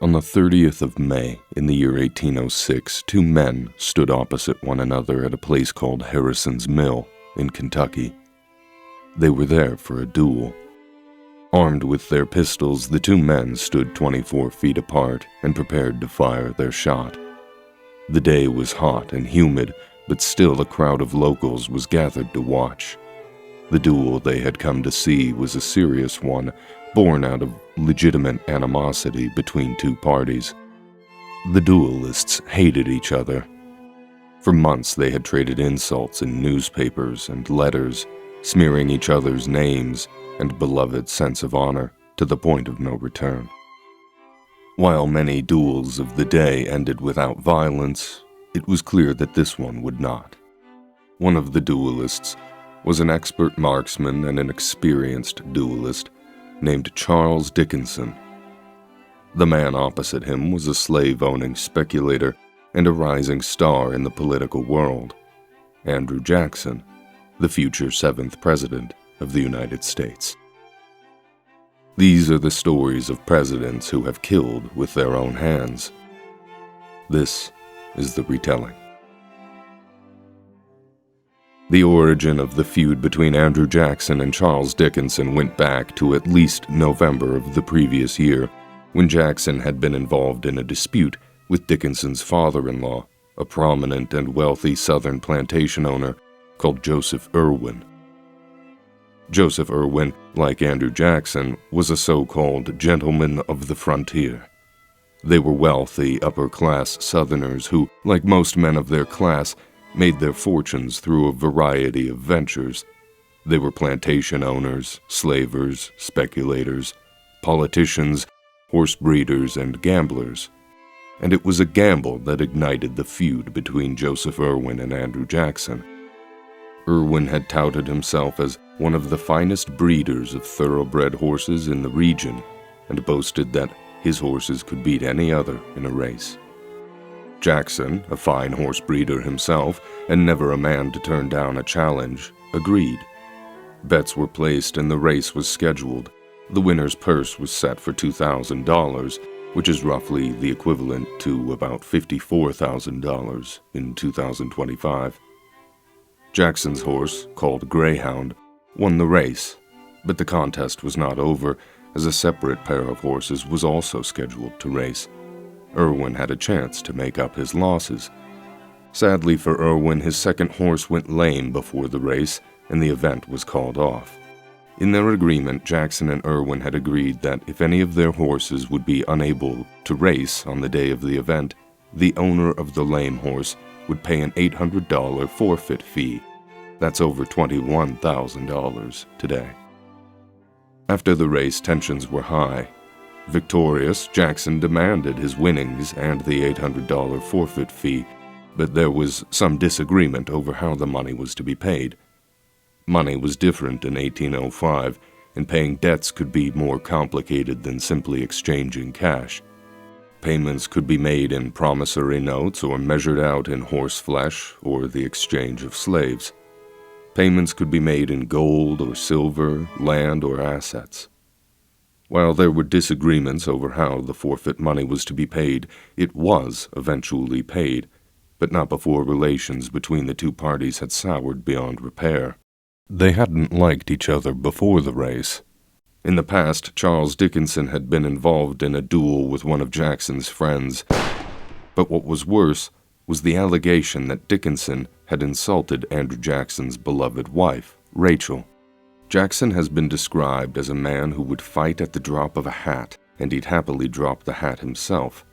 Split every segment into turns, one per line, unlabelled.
On the 30th of May, in the year 1806, two men stood opposite one another at a place called Harrison's Mill in Kentucky. They were there for a duel. Armed with their pistols, the two men stood 24 feet apart and prepared to fire their shot. The day was hot and humid, but still a crowd of locals was gathered to watch. The duel they had come to see was a serious one, born out of legitimate animosity between two parties. The duelists hated each other. For months they had traded insults in newspapers and letters, smearing each other's names and beloved sense of honor to the point of no return. While many duels of the day ended without violence, it was clear that this one would not. One of the duelists was an expert marksman and an experienced duelist named Charles Dickinson. The man opposite him was a slave-owning speculator and a rising star in the political world, Andrew Jackson, the future 7th President of the United States. These are the stories of presidents who have killed with their own hands. This is the retelling. The origin of the feud between Andrew Jackson and Charles Dickinson went back to at least November of the previous year, when Jackson had been involved in a dispute with Dickinson's father-in-law, a prominent and wealthy Southern plantation owner called Joseph Irwin. Joseph Irwin, like Andrew Jackson, was a so-called gentleman of the frontier. They were wealthy, upper-class Southerners who, like most men of their class, made their fortunes through a variety of ventures. They were plantation owners, slavers, speculators, politicians, horse breeders, and gamblers. And it was a gamble that ignited the feud between Joseph Irwin and Andrew Jackson. Irwin had touted himself as one of the finest breeders of thoroughbred horses in the region and boasted that his horses could beat any other in a race. Jackson, a fine horse breeder himself and never a man to turn down a challenge, agreed. Bets were placed and the race was scheduled. The winner's purse was set for $2,000, which is roughly the equivalent to about $54,000 in 2025. Jackson's horse, called Greyhound, won the race, but the contest was not over, as a separate pair of horses was also scheduled to race. Irwin had a chance to make up his losses. Sadly for Irwin, his second horse went lame before the race, and the event was called off. In their agreement, Jackson and Irwin had agreed that if any of their horses would be unable to race on the day of the event, the owner of the lame horse would pay an $800 forfeit fee. That's over $21,000 today. After the race, tensions were high. Victorious, Jackson demanded his winnings and the $800 forfeit fee, but there was some disagreement over how the money was to be paid. Money was different in 1805, and paying debts could be more complicated than simply exchanging cash. Payments could be made in promissory notes or measured out in horse flesh or the exchange of slaves. Payments could be made in gold or silver, land or assets. While there were disagreements over how the forfeit money was to be paid, it was eventually paid, but not before relations between the two parties had soured beyond repair. They hadn't liked each other before the race. In the past, Charles Dickinson had been involved in a duel with one of Jackson's friends, but what was worse was the allegation that Dickinson had insulted Andrew Jackson's beloved wife, Rachel. Jackson has been described as a man who would fight at the drop of a hat, and he'd happily drop the hat himself.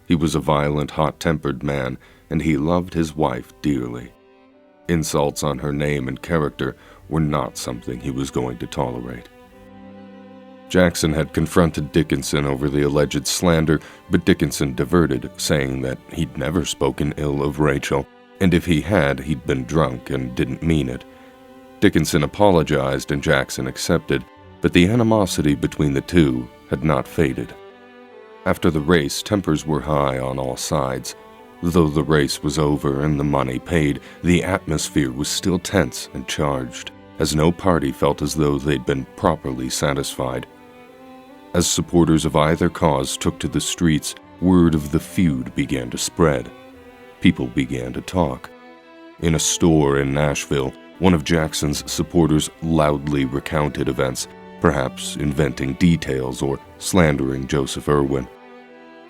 He was a violent, hot-tempered man, and he loved his wife dearly. Insults on her name and character were not something he was going to tolerate. Jackson had confronted Dickinson over the alleged slander, but Dickinson diverted, saying that he'd never spoken ill of Rachel, and if he had, he'd been drunk and didn't mean it. Dickinson apologized and Jackson accepted, but the animosity between the two had not faded. After the race, tempers were high on all sides. Though the race was over and the money paid, the atmosphere was still tense and charged, as no party felt as though they'd been properly satisfied. As supporters of either cause took to the streets, word of the feud began to spread. People began to talk. In a store in Nashville, one of Jackson's supporters loudly recounted events, perhaps inventing details or slandering Joseph Irwin.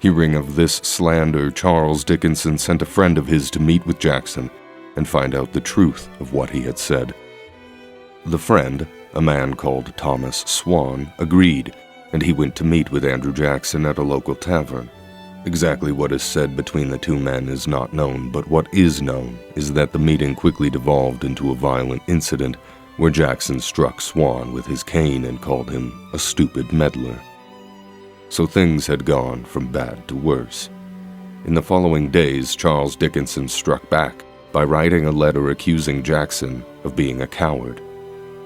Hearing of this slander, Charles Dickinson sent a friend of his to meet with Jackson and find out the truth of what he had said. The friend, a man called Thomas Swan, agreed, and he went to meet with Andrew Jackson at a local tavern. Exactly what is said between the two men is not known, but what is known is that the meeting quickly devolved into a violent incident where Jackson struck Swan with his cane and called him a stupid meddler. So things had gone from bad to worse. In the following days, Charles Dickinson struck back by writing a letter accusing Jackson of being a coward.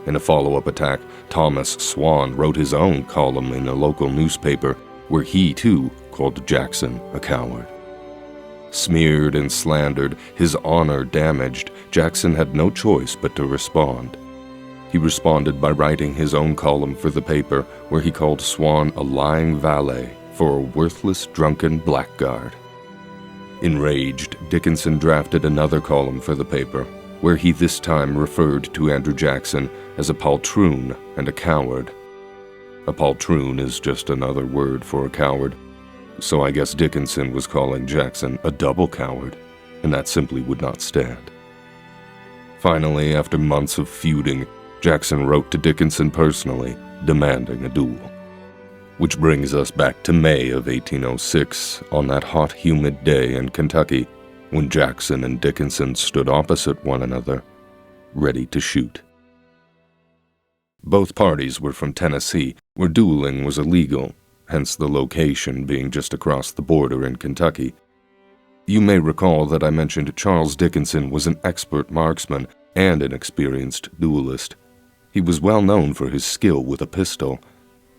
In a follow-up attack, Thomas Swan wrote his own column in a local newspaper where he, too, called Jackson a coward. Smeared and slandered, his honor damaged, Jackson had no choice but to respond. He responded by writing his own column for the paper where he called Swan a lying valet for a worthless, drunken blackguard. Enraged, Dickinson drafted another column for the paper where he this time referred to Andrew Jackson as a poltroon and a coward. A poltroon is just another word for a coward, so I guess Dickinson was calling Jackson a double coward, and that simply would not stand. Finally, after months of feuding, Jackson wrote to Dickinson personally, demanding a duel. Which brings us back to May of 1806, on that hot, humid day in Kentucky, when Jackson and Dickinson stood opposite one another, ready to shoot. Both parties were from Tennessee, where dueling was illegal, hence the location being just across the border in Kentucky. You may recall that I mentioned Charles Dickinson was an expert marksman and an experienced duelist. He was well known for his skill with a pistol.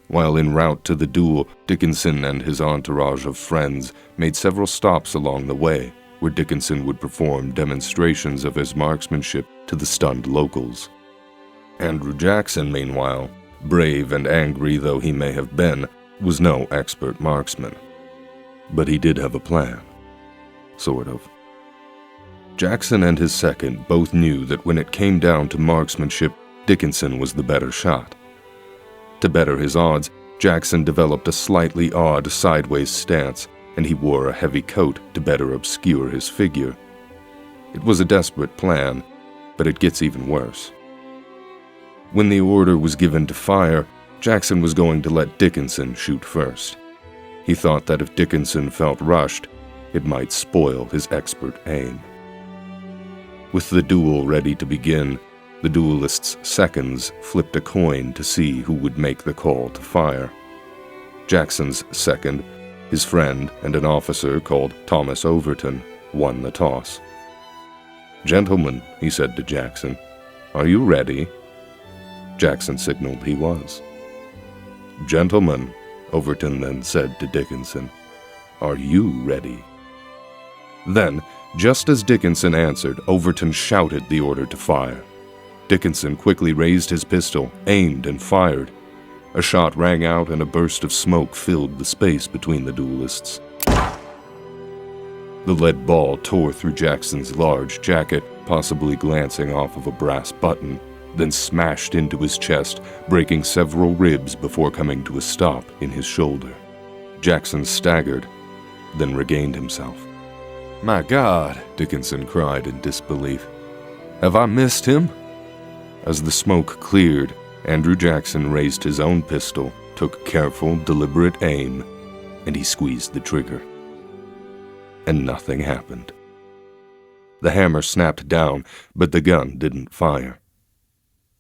While en route to the duel, Dickinson and his entourage of friends made several stops along the way, where Dickinson would perform demonstrations of his marksmanship to the stunned locals. Andrew Jackson, meanwhile, brave and angry though he may have been, was no expert marksman. But he did have a plan. Sort of. Jackson and his second both knew that when it came down to marksmanship, Dickinson was the better shot. To better his odds, Jackson developed a slightly odd sideways stance, and he wore a heavy coat to better obscure his figure. It was a desperate plan, but it gets even worse. When the order was given to fire, Jackson was going to let Dickinson shoot first. He thought that if Dickinson felt rushed, it might spoil his expert aim. With the duel ready to begin, the duelist's seconds flipped a coin to see who would make the call to fire. Jackson's second, his friend and an officer called Thomas Overton, won the toss. "Gentlemen," he said to Jackson, "are you ready?" Jackson signaled he was. "Gentlemen," Overton then said to Dickinson, "are you ready?" Then, just as Dickinson answered, Overton shouted the order to fire. Dickinson quickly raised his pistol, aimed, and fired. A shot rang out and a burst of smoke filled the space between the duelists. The lead ball tore through Jackson's large jacket, possibly glancing off of a brass button, then smashed into his chest, breaking several ribs before coming to a stop in his shoulder. Jackson staggered, then regained himself. "My God," Dickinson cried in disbelief. "Have I missed him?" As the smoke cleared, Andrew Jackson raised his own pistol, took careful, deliberate aim, and he squeezed the trigger. And nothing happened. The hammer snapped down, but the gun didn't fire.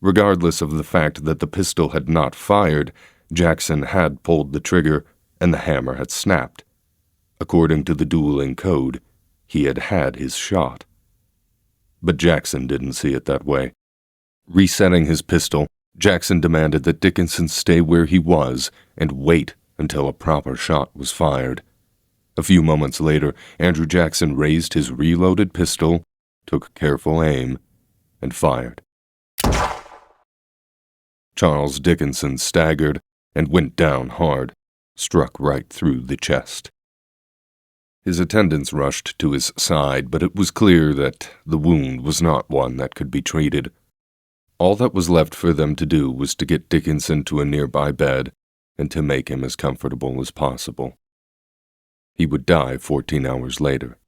Regardless of the fact that the pistol had not fired, Jackson had pulled the trigger, and the hammer had snapped. According to the dueling code, he had had his shot. But Jackson didn't see it that way. Resetting his pistol, Jackson demanded that Dickinson stay where he was and wait until a proper shot was fired. A few moments later, Andrew Jackson raised his reloaded pistol, took careful aim, and fired. Charles Dickinson staggered, and went down hard, struck right through the chest. His attendants rushed to his side, but it was clear that the wound was not one that could be treated. All that was left for them to do was to get Dickinson to a nearby bed and to make him as comfortable as possible. He would die 14 hours later.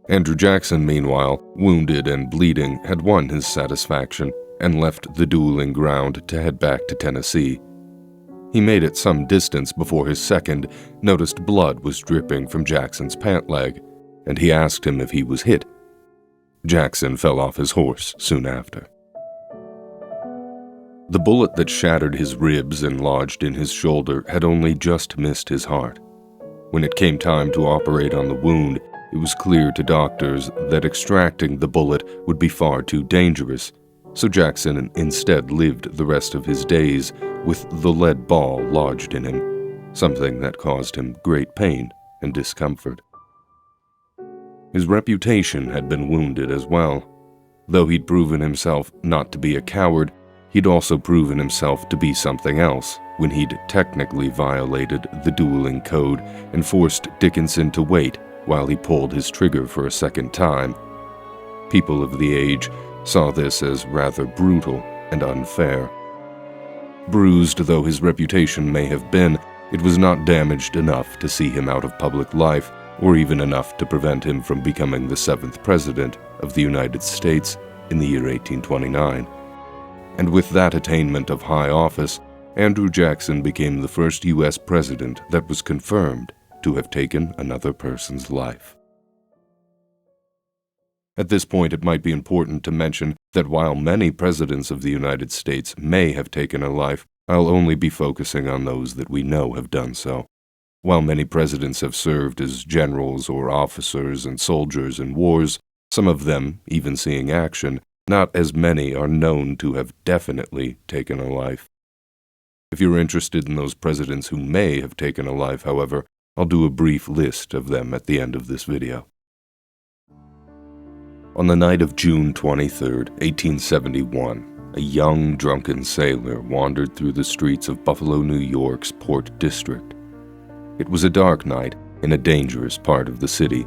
Andrew Jackson, meanwhile, wounded and bleeding, had won his satisfaction and left the dueling ground to head back to Tennessee. He made it some distance before his second noticed blood was dripping from Jackson's pant leg, and he asked him if he was hit. Jackson fell off his horse soon after. The bullet that shattered his ribs and lodged in his shoulder had only just missed his heart. When it came time to operate on the wound, it was clear to doctors that extracting the bullet would be far too dangerous, so Jackson instead lived the rest of his days with the lead ball lodged in him, something that caused him great pain and discomfort. His reputation had been wounded as well. Though he'd proven himself not to be a coward, he'd also proven himself to be something else when he'd technically violated the dueling code and forced Dickinson to wait while he pulled his trigger for a second time. People of the age saw this as rather brutal and unfair. Bruised though his reputation may have been, it was not damaged enough to see him out of public life, or even enough to prevent him from becoming the 7th President of the United States in the year 1829. And with that attainment of high office, Andrew Jackson became the first U.S. President that was confirmed to have taken another person's life. At this point, it might be important to mention that while many presidents of the United States may have taken a life, I'll only be focusing on those that we know have done so. While many presidents have served as generals or officers and soldiers in wars, some of them even seeing action, not as many are known to have definitely taken a life. If you're interested in those presidents who may have taken a life, however, I'll do a brief list of them at the end of this video. On the night of June 23, 1871, a young, drunken sailor wandered through the streets of Buffalo, New York's Port District. It was a dark night in a dangerous part of the city.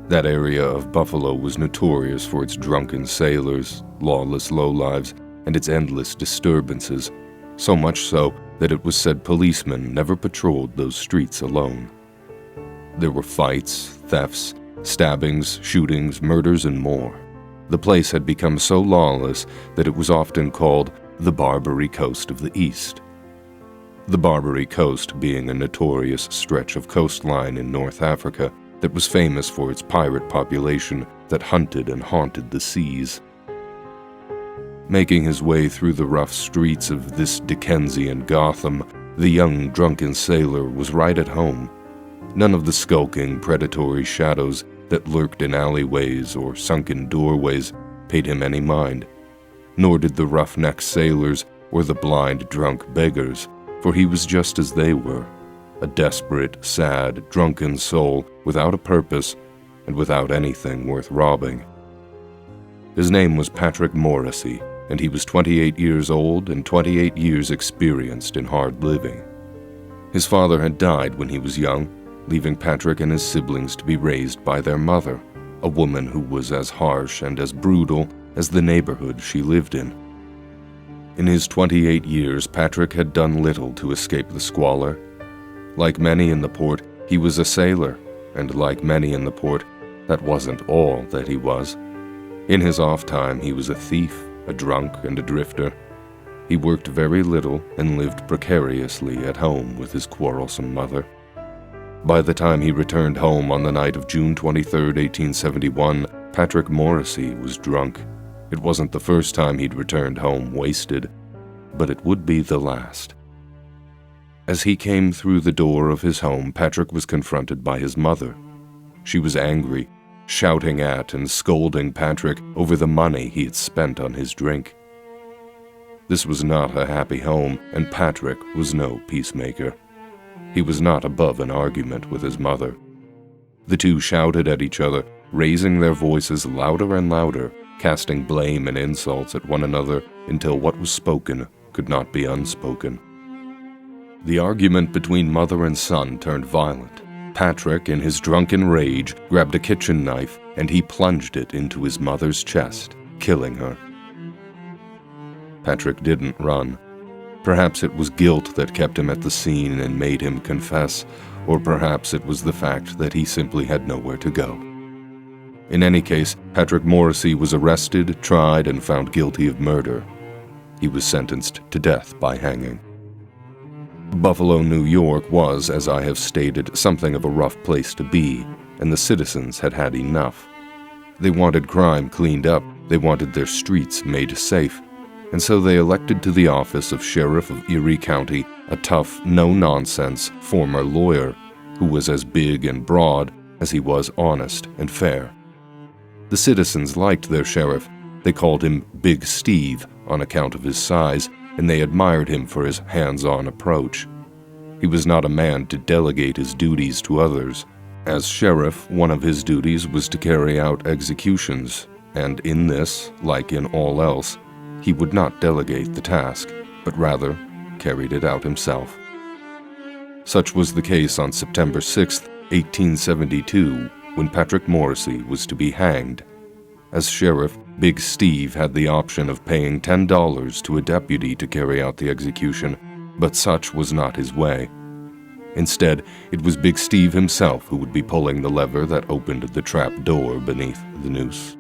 That area of Buffalo was notorious for its drunken sailors, lawless lowlives, and its endless disturbances, so much so that it was said policemen never patrolled those streets alone. There were fights, thefts, stabbings, shootings, murders, and more. The place had become so lawless that it was often called the Barbary Coast of the East. The Barbary Coast being a notorious stretch of coastline in North Africa that was famous for its pirate population that hunted and haunted the seas. Making his way through the rough streets of this Dickensian Gotham, the young drunken sailor was right at home. None of the skulking, predatory shadows that lurked in alleyways or sunken doorways paid him any mind, nor did the roughneck sailors or the blind drunk beggars, for he was just as they were, a desperate, sad, drunken soul without a purpose and without anything worth robbing. His name was Patrick Morrissey, and he was 28 years old and 28 years experienced in hard living. His father had died when he was young, leaving Patrick and his siblings to be raised by their mother, a woman who was as harsh and as brutal as the neighborhood she lived in. In his 28 years, Patrick had done little to escape the squalor. Like many in the port, he was a sailor, and like many in the port, that wasn't all that he was. In his off time, he was a thief, a drunk, and a drifter. He worked very little and lived precariously at home with his quarrelsome mother. By the time he returned home on the night of June 23, 1871, Patrick Morrissey was drunk. It wasn't the first time he'd returned home wasted, but it would be the last. As he came through the door of his home, Patrick was confronted by his mother. She was angry, shouting at and scolding Patrick over the money he had spent on his drink. This was not a happy home, and Patrick was no peacemaker. He was not above an argument with his mother. The two shouted at each other, raising their voices louder and louder, casting blame and insults at one another until what was spoken could not be unspoken. The argument between mother and son turned violent. Patrick, in his drunken rage, grabbed a kitchen knife and he plunged it into his mother's chest, killing her. Patrick didn't run. Perhaps it was guilt that kept him at the scene and made him confess, or perhaps it was the fact that he simply had nowhere to go. In any case, Patrick Morrissey was arrested, tried, and found guilty of murder. He was sentenced to death by hanging. Buffalo, New York was, as I have stated, something of a rough place to be, and the citizens had had enough. They wanted crime cleaned up, they wanted their streets made safe, and so they elected to the office of Sheriff of Erie County a tough, no-nonsense former lawyer who was as big and broad as he was honest and fair. The citizens liked their sheriff. They called him Big Steve on account of his size, and they admired him for his hands-on approach. He was not a man to delegate his duties to others. As sheriff, one of his duties was to carry out executions, and in this, like in all else, he would not delegate the task, but rather carried it out himself. Such was the case on September 6, 1872, when Patrick Morrissey was to be hanged. As sheriff, Big Steve had the option of paying $10 to a deputy to carry out the execution, but such was not his way. Instead, it was Big Steve himself who would be pulling the lever that opened the trap door beneath the noose.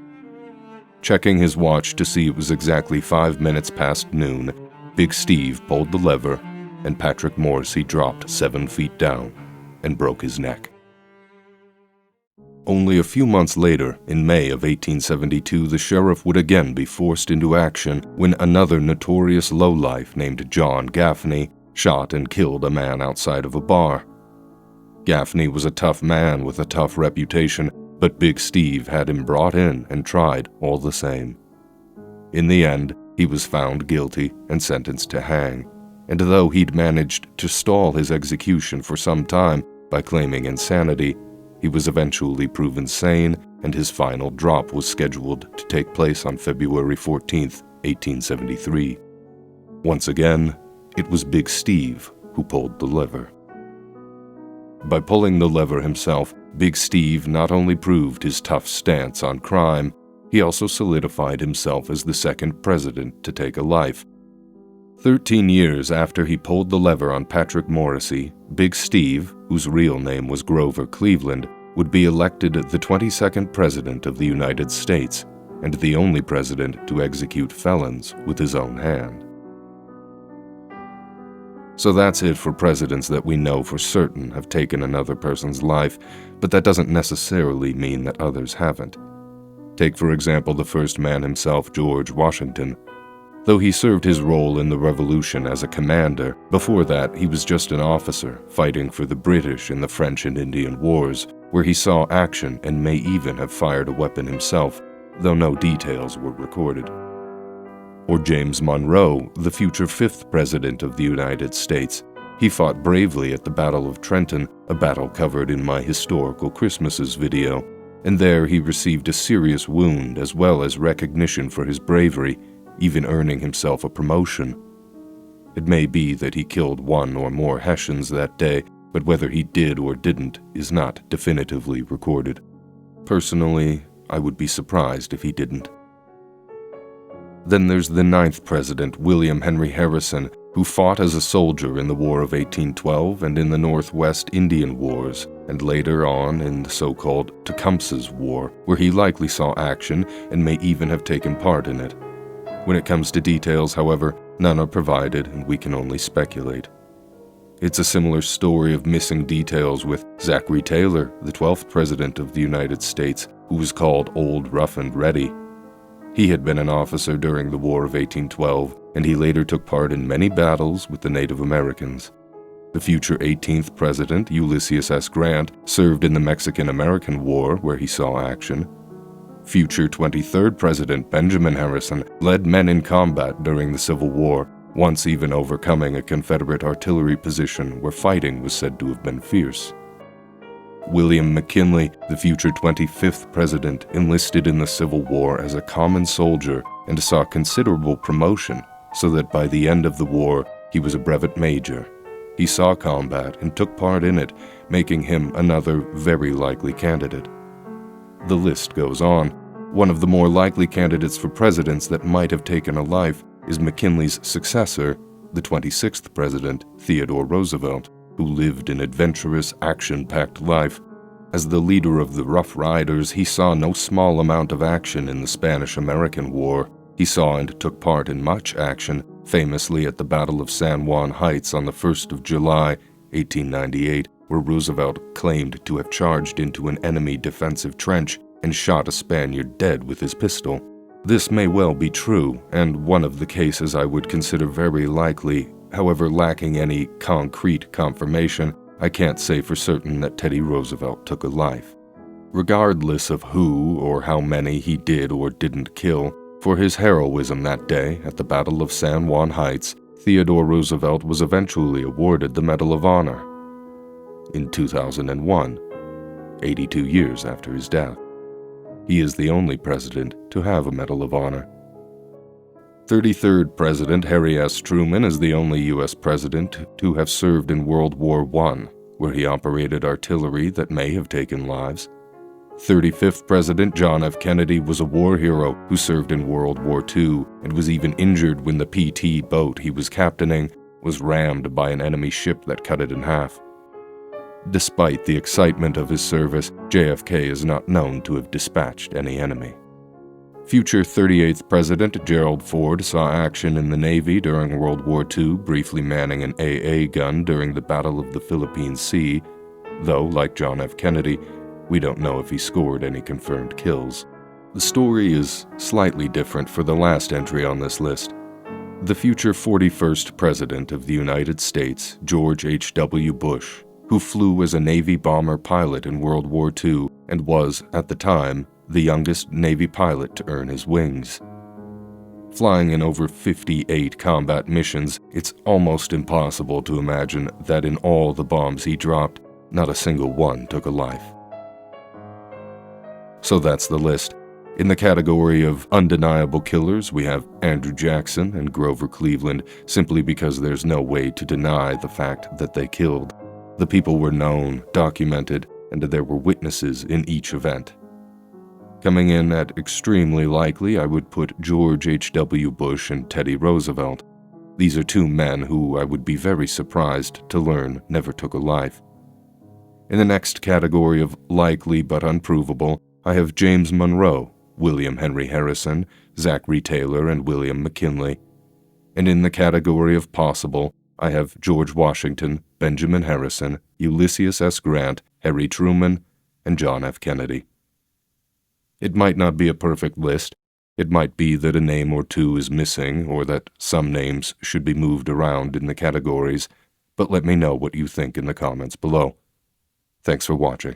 Checking his watch to see it was exactly 5 minutes past noon, Big Steve pulled the lever, and Patrick Morrissey dropped 7 feet down and broke his neck. Only a few months later, in May of 1872, the sheriff would again be forced into action when another notorious lowlife named John Gaffney shot and killed a man outside of a bar. Gaffney was a tough man with a tough reputation, but Big Steve had him brought in and tried all the same. In the end, he was found guilty and sentenced to hang, and though he'd managed to stall his execution for some time by claiming insanity, he was eventually proven sane, and his final drop was scheduled to take place on February 14, 1873. Once again, it was Big Steve who pulled the lever. By pulling the lever himself, Big Steve not only proved his tough stance on crime, he also solidified himself as the second president to take a life. 13 years after he pulled the lever on Patrick Morrissey, Big Steve, whose real name was Grover Cleveland, would be elected the 22nd President of the United States and the only president to execute felons with his own hand. So that's it for presidents that we know for certain have taken another person's life, but that doesn't necessarily mean that others haven't. Take, for example, the first man himself, George Washington. Though he served his role in the Revolution as a commander, before that he was just an officer fighting for the British in the French and Indian Wars, where he saw action and may even have fired a weapon himself, though no details were recorded. Or James Monroe, the future 5th President of the United States. He fought bravely at the Battle of Trenton, a battle covered in my Historical Christmases video, and there he received a serious wound as well as recognition for his bravery, even earning himself a promotion. It may be that he killed one or more Hessians that day, but whether he did or didn't is not definitively recorded. Personally, I would be surprised if he didn't. Then there's the 9th President, William Henry Harrison, who fought as a soldier in the War of 1812 and in the Northwest Indian Wars, and later on in the so-called Tecumseh's War, where he likely saw action and may even have taken part in it. When it comes to details, however, none are provided and we can only speculate. It's a similar story of missing details with Zachary Taylor, the 12th President of the United States, who was called Old Rough and Ready. He had been an officer during the War of 1812, and he later took part in many battles with the Native Americans. The future 18th President, Ulysses S. Grant, served in the Mexican-American War, where he saw action. Future 23rd President Benjamin Harrison led men in combat during the Civil War, once even overcoming a Confederate artillery position where fighting was said to have been fierce. William McKinley, the future 25th President, enlisted in the Civil War as a common soldier and saw considerable promotion, so that by the end of the war, he was a brevet major. He saw combat and took part in it, making him another very likely candidate. The list goes on. One of the more likely candidates for presidents that might have taken a life is McKinley's successor, the 26th president, Theodore Roosevelt, who lived an adventurous, action-packed life. As the leader of the Rough Riders, he saw no small amount of action in the Spanish-American War. He saw and took part in much action, famously at the Battle of San Juan Heights on the 1st of July, 1898, where Roosevelt claimed to have charged into an enemy defensive trench and shot a Spaniard dead with his pistol. This may well be true, and one of the cases I would consider very likely. However, lacking any concrete confirmation, I can't say for certain that Teddy Roosevelt took a life. Regardless of who or how many he did or didn't kill, for his heroism that day at the Battle of San Juan Heights, Theodore Roosevelt was eventually awarded the Medal of Honor in 2001, 82 years after his death. He is the only president to have a Medal of Honor. 33rd President Harry S. Truman is the only U.S. president to have served in World War I, where he operated artillery that may have taken lives. 35th President John F. Kennedy was a war hero who served in World War II and was even injured when the PT boat he was captaining was rammed by an enemy ship that cut it in half. Despite the excitement of his service, JFK is not known to have dispatched any enemy. Future 38th President Gerald Ford saw action in the Navy during World War II, briefly manning an AA gun during the Battle of the Philippine Sea, though, like John F. Kennedy, we don't know if he scored any confirmed kills. The story is slightly different for the last entry on this list. The future 41st President of the United States, George H.W. Bush, who flew as a Navy bomber pilot in World War II and was, at the time, the youngest Navy pilot to earn his wings. Flying in over 58 combat missions, it's almost impossible to imagine that in all the bombs he dropped, not a single one took a life. So that's the list. In the category of undeniable killers, we have Andrew Jackson and Grover Cleveland, simply because there's no way to deny the fact that they killed. The people were known, documented, and there were witnesses in each event. Coming in at extremely likely, I would put George H.W. Bush and Teddy Roosevelt. These are two men who I would be very surprised to learn never took a life. In the next category of likely but unprovable, I have James Monroe, William Henry Harrison, Zachary Taylor, and William McKinley. And in the category of possible, I have George Washington, Benjamin Harrison, Ulysses S. Grant, Harry Truman, and John F. Kennedy. It might not be a perfect list. It might be that a name or two is missing, or that some names should be moved around in the categories, but let me know what you think in the comments below. Thanks for watching.